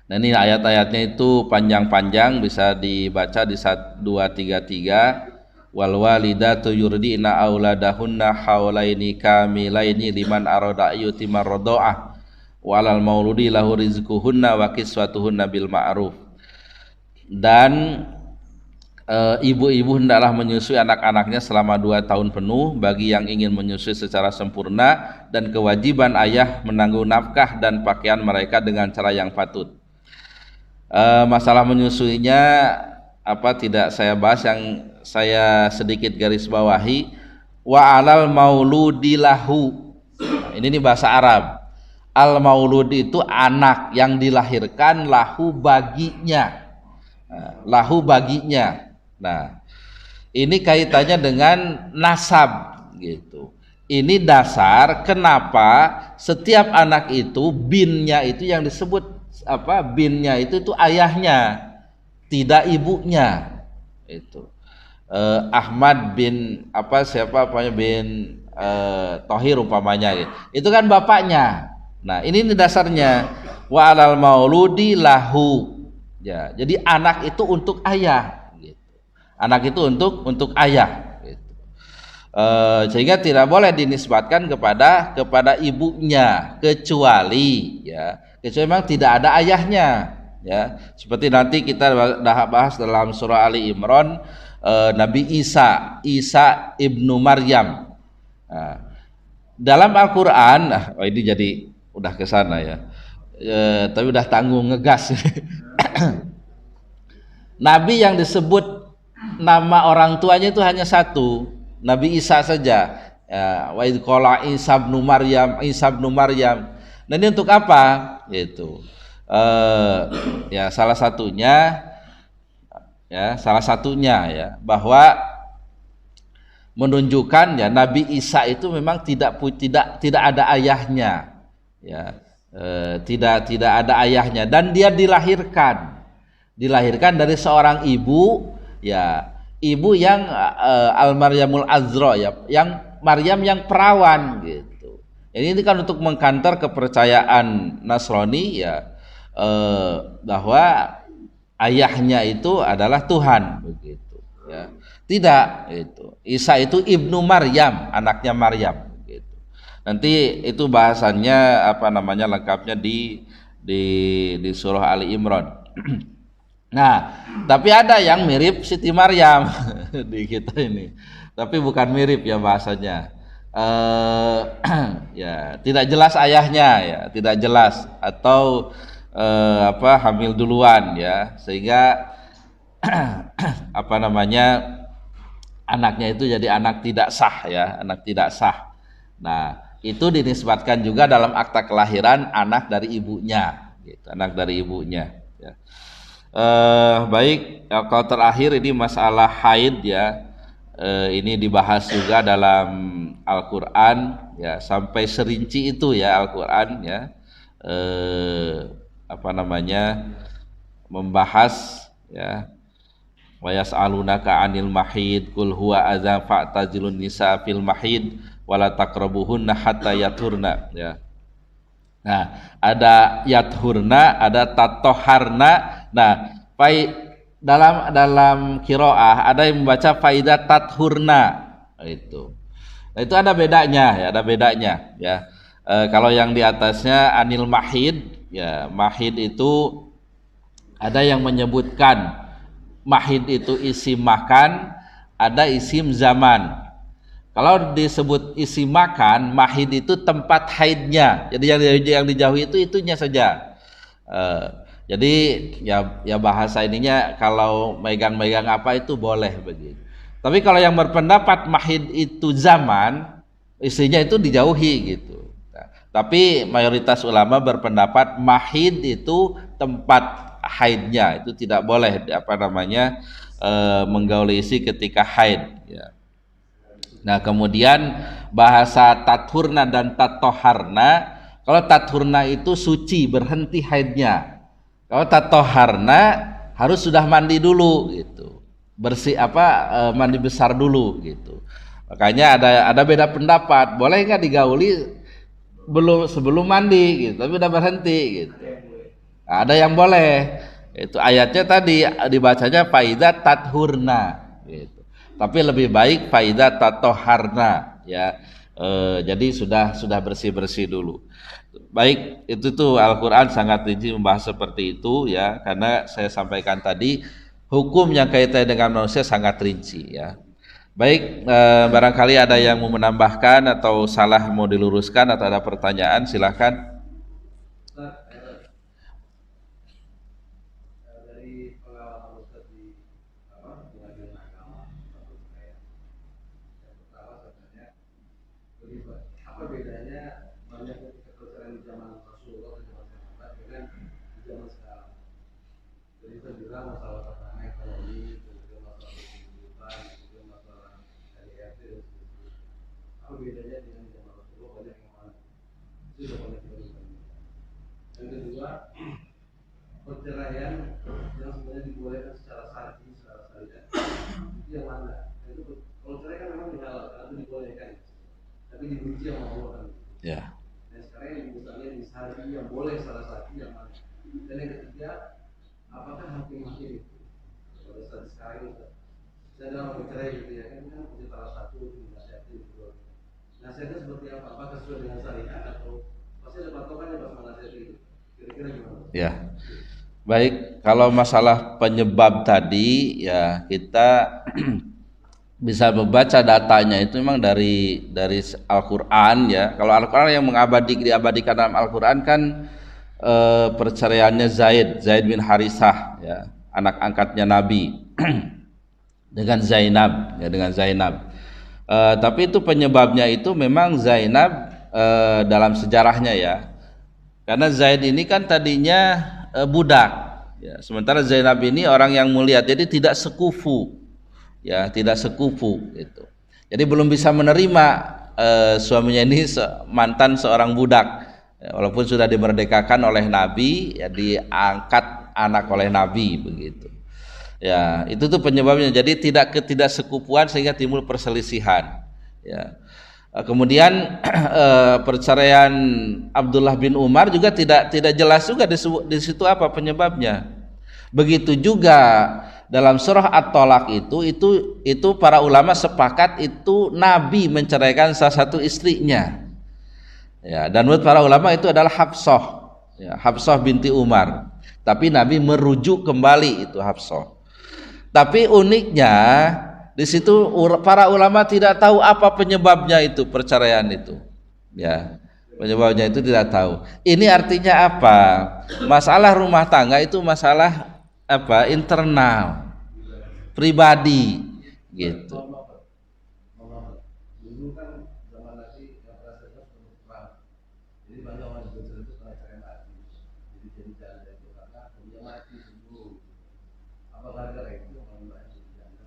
[SPEAKER 1] Nah, ini ayat-ayatnya itu panjang-panjang, bisa dibaca di 1233. Wal walidatu yurdina auladahunna haulaini kamilaini liman arada yutimar rodha'ah walal mauludi lahu rizquhunna wa kiswatuhunna bil ma'ruf. Dan ibu-ibu hendaklah menyusui anak-anaknya selama 2 tahun penuh bagi yang ingin menyusui secara sempurna, dan kewajiban ayah menanggung nafkah dan pakaian mereka dengan cara yang patut. Masalah menyusuinya tidak saya bahas, yang saya sedikit garis bawahi wa alal mauludi lahu. Ini bahasa Arab. Al mauludi itu anak yang dilahirkan, lahu baginya. Lahu baginya. Nah, ini kaitannya dengan nasab gitu. Ini dasar kenapa setiap anak itu binnya itu yang disebut binnya itu ayahnya, tidak ibunya. Itu Ahmad bin bin Thohir umpamanya gitu. Itu kan bapaknya. Nah, ini dasarnya wa alal mauludi lahu. Ya, jadi anak itu untuk ayah. Anak itu untuk ayah gitu. Sehingga tidak boleh dinisbatkan kepada ibunya, kecuali memang tidak ada ayahnya ya, seperti nanti kita bahas dalam surah Ali Imran, Nabi Isa ibnu Maryam. Nah, dalam Al-Quran, ini jadi udah kesana ya, tapi udah tanggung ngegas. Nabi yang disebut nama orang tuanya itu hanya satu, Nabi Isa saja ya, wa idz qala Isa ibnu Maryam. Nah, ini untuk apa gitu, ya salah satunya ya bahwa menunjukkan ya Nabi Isa itu memang tidak ada ayahnya ya, tidak ada ayahnya, dan dia dilahirkan dari seorang ibu ya, ibu yang Al-Maryamul Azra ya, yang Maryam yang perawan gitu. Ini kan untuk mengkantor kepercayaan Nasrani ya, bahwa ayahnya itu adalah Tuhan begitu ya. Tidak itu. Isa itu ibnu Maryam, anaknya Maryam gitu. Nanti itu bahasannya apa namanya lengkapnya di surah Ali Imran. Nah, tapi ada yang mirip Siti Maryam di kita ini. Tapi bukan mirip ya bahasanya. Ya, tidak jelas ayahnya ya, tidak jelas atau hamil duluan ya, sehingga apa namanya anaknya itu jadi anak tidak sah ya, anak tidak sah. Nah, itu dinisbatkan juga dalam akta kelahiran anak dari ibunya gitu, anak dari ibunya ya. Baik, kalau terakhir ini masalah haid ya, ini dibahas juga dalam Al-Quran ya, sampai serinci itu ya Al-Quran ya, apa namanya membahas ya, wa yas'alunaka 'anil mahid qul huwa adzan fa'tazilun nisa fil mahid wala taqrabuhunna hatta yathurna ya. Nah, ada yathurna, ada tatoharna. Nah, dalam qiraah ada yang membaca faidah tathurna itu. Nah, itu ada bedanya ya, ada bedanya ya. Kalau yang di atasnya anil mahid ya, mahid itu ada yang menyebutkan mahid itu isim makan, ada isim zaman. Kalau disebut isi makan, mahid itu tempat haidnya. Jadi yang dijauhi itu itunya saja. Jadi ya bahasa ininya kalau megang-megang apa itu boleh begitu. Tapi kalau yang berpendapat mahid itu zaman, istrinya itu dijauhi gitu. Nah, tapi mayoritas ulama berpendapat mahid itu tempat haidnya, itu tidak boleh menggauli isi ketika haid. Ya. Nah, kemudian bahasa tathurna dan tatoharna. Kalau tathurna itu suci, berhenti haidnya. Kalau tatoharna harus sudah mandi dulu gitu, bersih mandi besar dulu gitu. Makanya ada beda pendapat, boleh nggak digauli sebelum mandi gitu, tapi udah berhenti gitu. Nah, ada yang boleh. Itu ayatnya tadi dibacanya faidah tathurna gitu. Tapi lebih baik faidah tatoharna ya. Jadi sudah bersih-bersih dulu. Baik, itu tuh Al-Qur'an sangat rinci membahas seperti itu ya, karena saya sampaikan tadi hukum yang kaitannya dengan manusia sangat rinci ya. Baik, barangkali ada yang mau menambahkan atau salah mau diluruskan atau ada pertanyaan, silakan.
[SPEAKER 2] Perceraian yang sebenarnya dibolehkan secara syar'i, secara syariat itu yang mana? Itu kalau cerai kan memang dihalalkan atau dibolehkan, tapi dibenci sama Allah kan. Ya. Dan sekarang yang misalnya di syar'i yang boleh salah satu yang mana? Dan yang ketiga, apakah hakim-hakim itu pada saat sekarang itu saya dalam bercerai gitu ya kan punya salah satu dinasihati gitu. Nasihatnya seperti apa? Apakah sesuai dengan syariat atau pasti ada patokannya bahwa nasihat itu? Kira-kira gimana?
[SPEAKER 1] Ya. Baik, kalau masalah penyebab tadi ya kita bisa membaca datanya itu memang dari Al-Qur'an ya. Kalau Al-Qur'an yang diabadikan dalam Al-Qur'an kan perceraiannya Zaid bin Harisah ya, anak angkatnya Nabi dengan Zainab. Tapi itu penyebabnya itu memang Zainab dalam sejarahnya ya. Karena Zaid ini kan tadinya budak ya, sementara Zainab ini orang yang mulia, jadi tidak sekufu ya, tidak sekufu gitu. Jadi belum bisa menerima suaminya ini mantan seorang budak ya, walaupun sudah dimerdekakan oleh Nabi ya, diangkat anak oleh Nabi begitu. Ya, itu tuh penyebabnya. Jadi tidak ketidaksekupuan sehingga timbul perselisihan. Ya. Kemudian perceraian Abdullah bin Umar juga tidak jelas juga di situ apa penyebabnya. Begitu juga dalam surah At-Tolak itu para ulama sepakat itu Nabi menceraikan salah satu istrinya. Ya, dan menurut para ulama itu adalah Hafsah, ya, Hafsah binti Umar. Tapi Nabi merujuk kembali itu Hafsah. Tapi uniknya di situ para ulama tidak tahu apa penyebabnya itu perceraian itu. Ya, penyebabnya itu tidak tahu. Ini artinya apa? Masalah rumah tangga itu masalah apa? Internal, pribadi, gitu.
[SPEAKER 2] Dulu kan zaman Nabi yang pernah perang, jadi banyak orang bercerai itu karena cerai mati. Jadi janda itu karena dia mati sebelum. Apa gara-gara itu orang mati?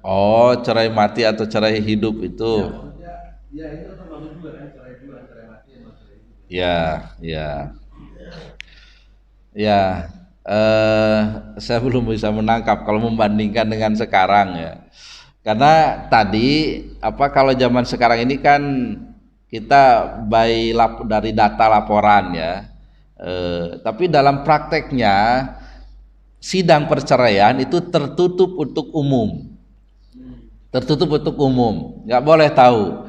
[SPEAKER 1] Oh, cerai mati atau cerai hidup itu?
[SPEAKER 2] Ya, maksudnya, ya itu termasuk juga kan cerai juga, cerai mati sama cerai hidup.
[SPEAKER 1] Ya, ya, ya. Saya belum bisa menangkap kalau membandingkan dengan sekarang ya. Karena tadi kalau zaman sekarang ini kan kita dari data laporan ya. Tapi dalam prakteknya sidang perceraian itu tertutup untuk umum. Tertutup untuk umum, nggak boleh tahu.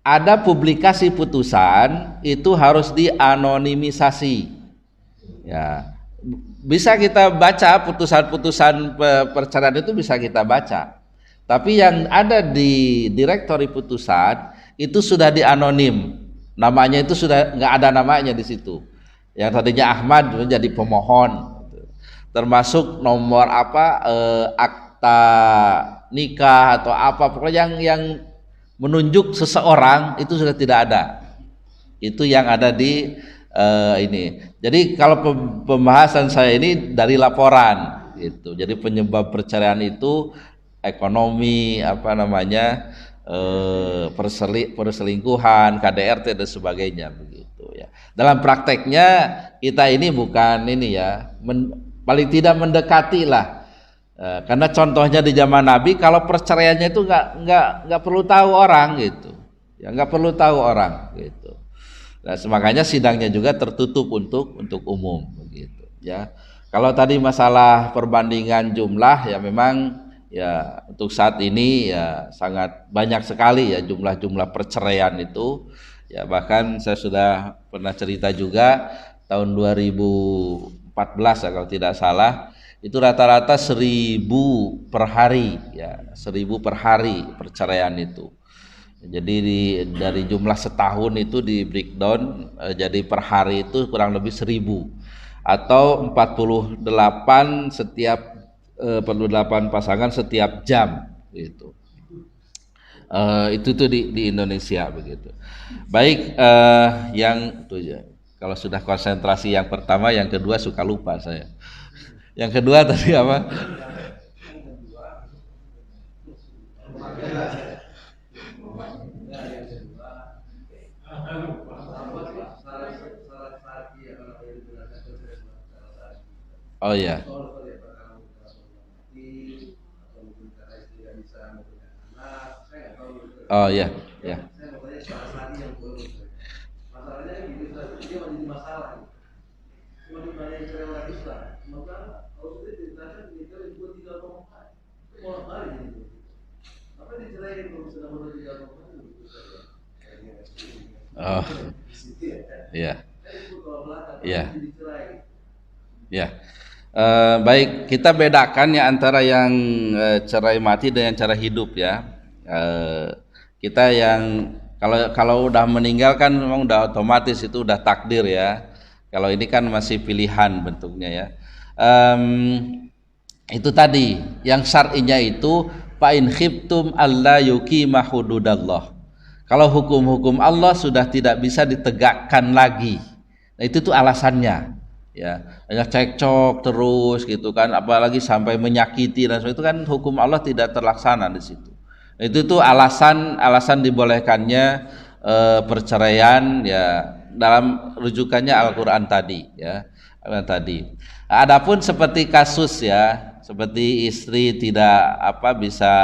[SPEAKER 1] Ada publikasi putusan itu harus dianonimisasi. Ya, bisa kita baca putusan-putusan perceraian itu bisa kita baca. Tapi yang ada di direktori putusan itu sudah dianonim, namanya itu sudah nggak ada namanya di situ. Yang tadinya Ahmad menjadi pemohon, termasuk nomor akta nikah atau apa pokoknya yang menunjuk seseorang itu sudah tidak ada. Itu yang ada di ini. Jadi kalau pembahasan saya ini dari laporan gitu. Jadi penyebab perceraian itu ekonomi perselingkuhan, KDRT dan sebagainya begitu ya. Dalam prakteknya kita ini bukan ini ya, paling tidak mendekati lah. Karena contohnya di zaman Nabi kalau perceraiannya itu nggak perlu tahu orang gitu, ya nggak perlu tahu orang gitu. Nah, makanya sidangnya juga tertutup untuk umum begitu ya. Kalau tadi masalah perbandingan jumlah ya memang ya untuk saat ini ya sangat banyak sekali ya jumlah perceraian itu ya, bahkan saya sudah pernah cerita juga tahun 2014 ya kalau tidak salah itu rata-rata 1.000 per hari ya, 1.000 per hari perceraian itu. Jadi dari jumlah setahun itu di breakdown jadi per hari itu kurang lebih 1.000 atau 48 pasangan setiap jam gitu. Itu tuh di Indonesia begitu. Baik, yang tuh ya. Kalau sudah konsentrasi yang pertama, yang kedua suka lupa saya. Yang kedua tadi apa? Oh ya. Oh ya, ya.
[SPEAKER 2] Masalahnya gini, dia menjadi masalah. Semakin banyak yang cerai lagi maka kalau sudah diceritakan nikah itu 3,4. Itu mau kali gitu. Apa diceraiin kalau sudah baru 3,4 itu?
[SPEAKER 1] Oh. Iya. Iya. Ya. Baik, kita bedakan ya antara yang cerai mati dengan cara hidup ya. Kita yang kalau udah meninggal kan memang udah otomatis itu udah takdir ya. Kalau ini kan masih pilihan bentuknya ya. Itu tadi yang syar'inya itu fa in khiftum alla yuqima hududallah. Kalau hukum-hukum Allah sudah tidak bisa ditegakkan lagi. Nah, itu tuh alasannya. Ya, hanya cekcok terus gitu kan, apalagi sampai menyakiti dan sebagainya, itu kan hukum Allah tidak terlaksana di situ. Itu tuh alasan dibolehkannya perceraian ya dalam rujukannya Al-Qur'an tadi ya. Tadi. Adapun seperti kasus ya, seperti istri tidak bisa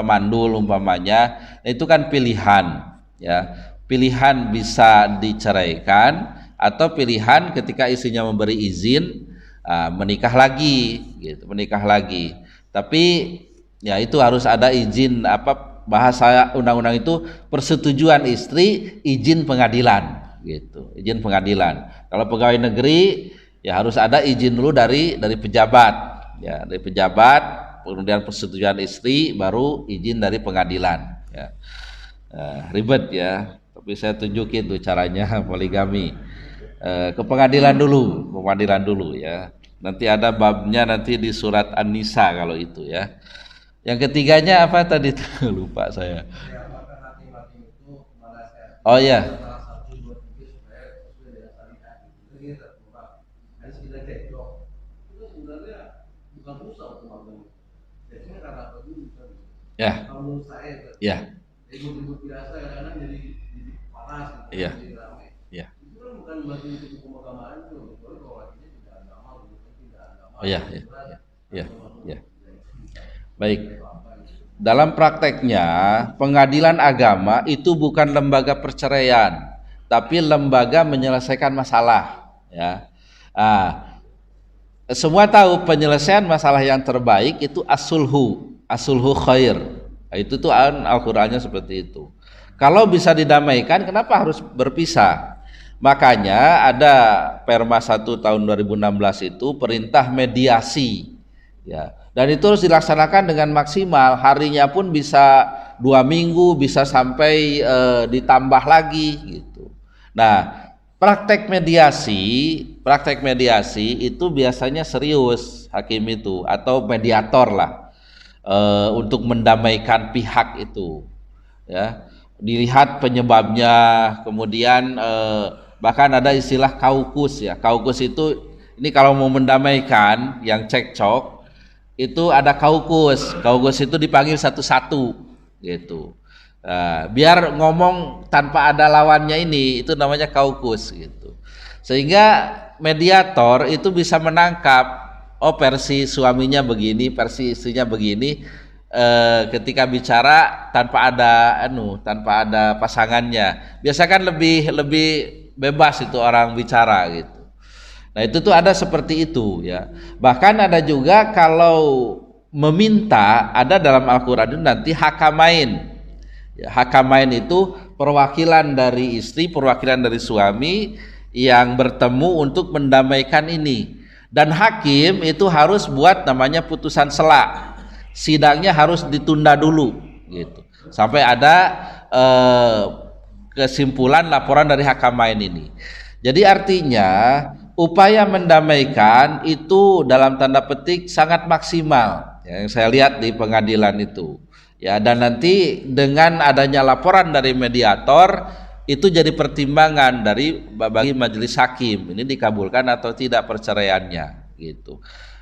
[SPEAKER 1] mandul umpamanya, itu kan pilihan, ya. Pilihan bisa diceraikan atau pilihan ketika istrinya memberi izin menikah lagi, gitu, menikah lagi. Tapi ya itu harus ada izin, bahasa undang-undang itu persetujuan istri, izin pengadilan, gitu, izin pengadilan. Kalau pegawai negeri ya harus ada izin dulu dari pejabat, ya, dari pejabat, kemudian persetujuan istri, baru izin dari pengadilan, ya. Ribet ya, tapi saya tunjukin tuh caranya poligami. Ke pengadilan dulu ya. Nanti ada babnya nanti di surat An-Nisa kalau itu ya. Yang ketiganya apa tadi? Lupa saya. Oh ya. Ya. Ya. Iya. Iya. Oh ya, ya, ya, ya. Baik. Dalam prakteknya, pengadilan agama itu bukan lembaga perceraian, tapi lembaga menyelesaikan masalah, ya. Semua tahu penyelesaian masalah yang terbaik itu as-sulhu khair. Itu tuh Al-Qur'annya seperti itu. Kalau bisa didamaikan, kenapa harus berpisah? Makanya ada Perma 1 tahun 2016 itu perintah mediasi, ya. Dan itu harus dilaksanakan dengan maksimal. Harinya pun bisa 2 minggu, bisa sampai ditambah lagi, gitu. Nah, praktek mediasi itu biasanya serius hakim itu atau mediator lah, untuk mendamaikan pihak itu, ya. Dilihat penyebabnya, kemudian bahkan ada istilah kaukus, ya. Kaukus itu ini kalau mau mendamaikan yang cekcok itu ada kaukus. Kaukus itu dipanggil satu-satu, gitu. Biar ngomong tanpa ada lawannya, ini itu namanya kaukus, gitu. Sehingga mediator itu bisa menangkap, oh versi suaminya begini, versi istrinya begini, ketika bicara tanpa ada pasangannya. Biasa kan lebih bebas itu orang bicara, gitu. Nah, itu tuh ada seperti itu, ya. Bahkan ada juga kalau meminta, ada dalam Al-Qur'an itu nanti hakamain. Ya, hakamain itu perwakilan dari istri, perwakilan dari suami yang bertemu untuk mendamaikan ini. Dan hakim itu harus buat namanya putusan sela. Sidangnya harus ditunda dulu, gitu. Sampai ada kesimpulan laporan dari hakamain ini. Jadi artinya upaya mendamaikan itu dalam tanda petik sangat maksimal, ya, yang saya lihat di pengadilan itu, ya. Dan nanti dengan adanya laporan dari mediator itu jadi pertimbangan bagi majelis hakim, ini dikabulkan atau tidak perceraiannya, gitu.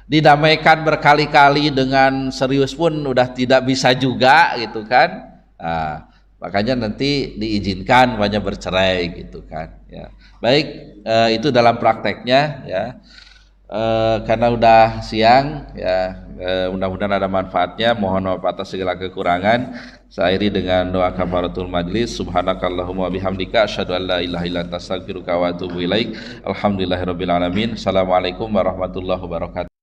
[SPEAKER 1] Didamaikan berkali-kali dengan serius pun udah tidak bisa juga, gitu kan. Makanya nanti diizinkan banyak bercerai, gitu kan, ya. Baik, itu dalam prakteknya, ya. Karena udah siang, ya, mudah-mudahan ada manfaatnya. Mohon maaf atas segala kekurangan. Saya akhiri dengan doa kafaratul majlis. Subhanakallahumma bihamdika asyhadu an la ilaha illa anta astaghfiruka wa atubu ilaik. Alhamdulillahirabbil alamin. Assalamualaikum warahmatullahi wabarakatuh.